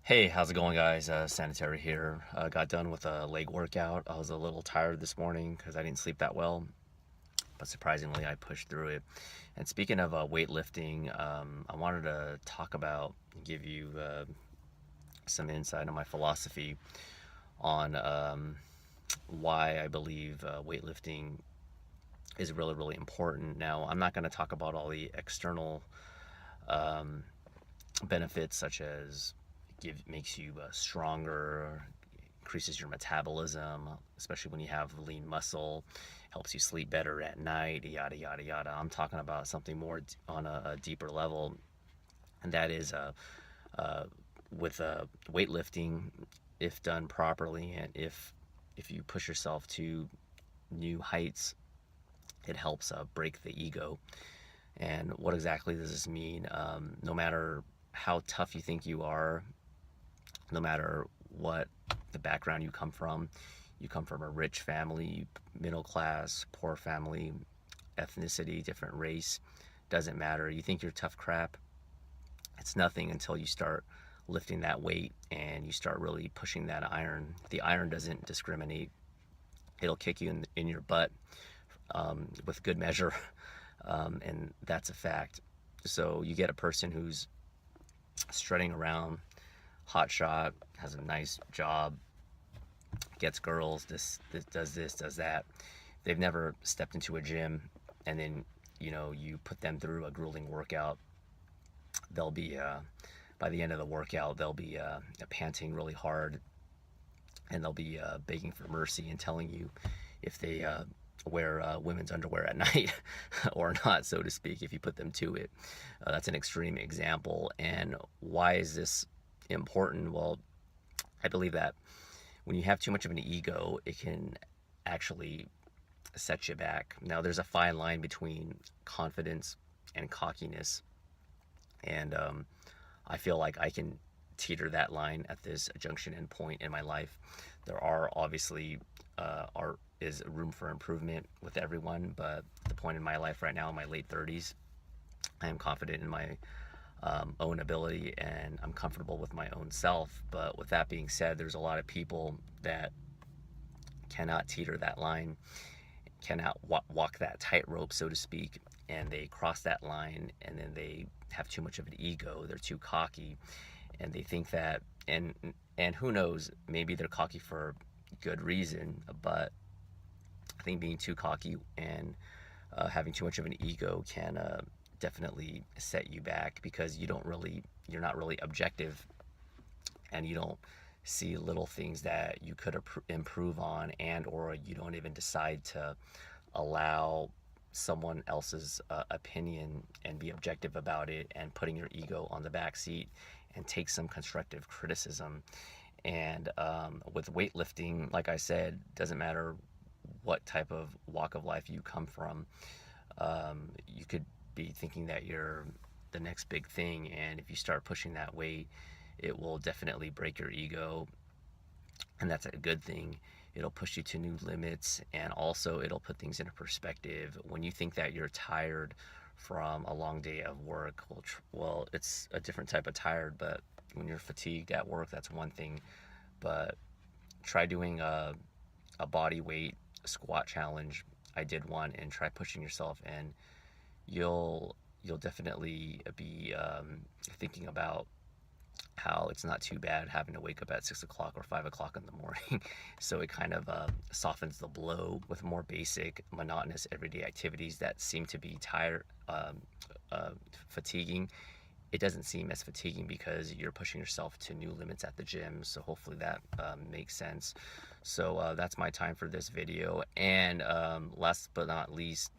Hey, how's it going, guys? Sanitary here. Got done with a leg workout. I was a little tired this morning because I didn't sleep that well, but surprisingly, I pushed through it. And speaking of weightlifting, I wanted to talk about, give you some insight on my philosophy on why I believe weightlifting is really, really important. Now, I'm not going to talk about all the external um, benefits, such as makes you stronger, increases your metabolism, especially when you have lean muscle, helps you sleep better at night, yada yada yada. I'm talking about something more on a deeper level, and that is uh, with weightlifting, if done properly, and if you push yourself to new heights, it helps break the ego. And what exactly does this mean? No matter how tough you think you are, no matter what the background you come from a rich family, middle class, poor family, ethnicity, different race, doesn't matter. You think you're tough crap, it's nothing until you start lifting that weight and you start really pushing that iron. The iron doesn't discriminate, it'll kick you in your butt with good measure, and that's a fact. So you get a person who's strutting around, hot shot, has a nice job, gets girls, this, does that. They've never stepped into a gym, and then you put them through a grueling workout. They'll be by the end of the workout, they'll be panting really hard, and they'll be begging for mercy and telling you if they wear women's underwear at night or not, so to speak, if you put them to it. That's an extreme example. And why is this important? Well, I believe that when you have too much of an ego, it can actually set you back. Now, there's a fine line between confidence and cockiness, and I feel like I can teeter that line at this junction and point in my life. There are obviously is room for improvement with everyone, but the point in my life right now, in my late 30s, I am confident in my own ability and I'm comfortable with my own self. But with that being said, there's a lot of people that cannot teeter that line, cannot walk that tightrope, so to speak, and they cross that line and then they have too much of an ego. They're too cocky, and they think that, and who knows, maybe they're cocky for good reason, but I think being too cocky and having too much of an ego can definitely set you back, because you're not really objective, and you don't see little things that you could improve on, and or you don't even decide to allow someone else's opinion and be objective about it, and putting your ego on the back seat and take some constructive criticism. And with weightlifting, like I said, doesn't matter what type of walk of life you come from. You could be thinking that you're the next big thing, and if you start pushing that weight, it will definitely break your ego, and that's a good thing. It'll push you to new limits, and also it'll put things into perspective. When you think that you're tired from a long day of work, well, it's a different type of tired, but when you're fatigued at work, that's one thing. But try doing a body weight squat challenge. I did one, and try pushing yourself, and you'll definitely be thinking about how it's not too bad having to wake up at 6 o'clock or 5 o'clock in the morning. So it kind of softens the blow with more basic, monotonous, everyday activities that seem to be fatiguing. It doesn't seem as fatiguing because you're pushing yourself to new limits at the gym. So hopefully that makes sense. So that's my time for this video. And last but not least,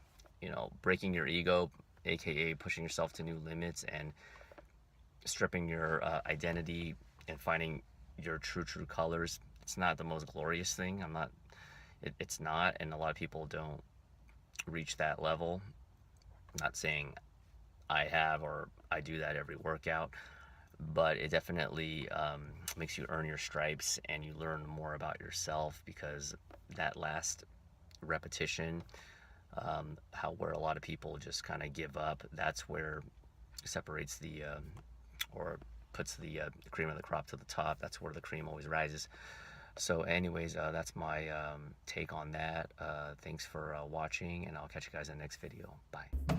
breaking your ego, aka pushing yourself to new limits and stripping your identity and finding your true colors. It's not the most glorious thing. It's not, and a lot of people don't reach that level. I'm not saying I have or I do that every workout, but it definitely makes you earn your stripes, and you learn more about yourself, because that last repetition, where a lot of people just kind of give up, that's where separates the or puts the cream of the crop to the top. That's where the cream always rises. So anyways, that's my take on that. Thanks for watching, and I'll catch you guys in the next video. Bye.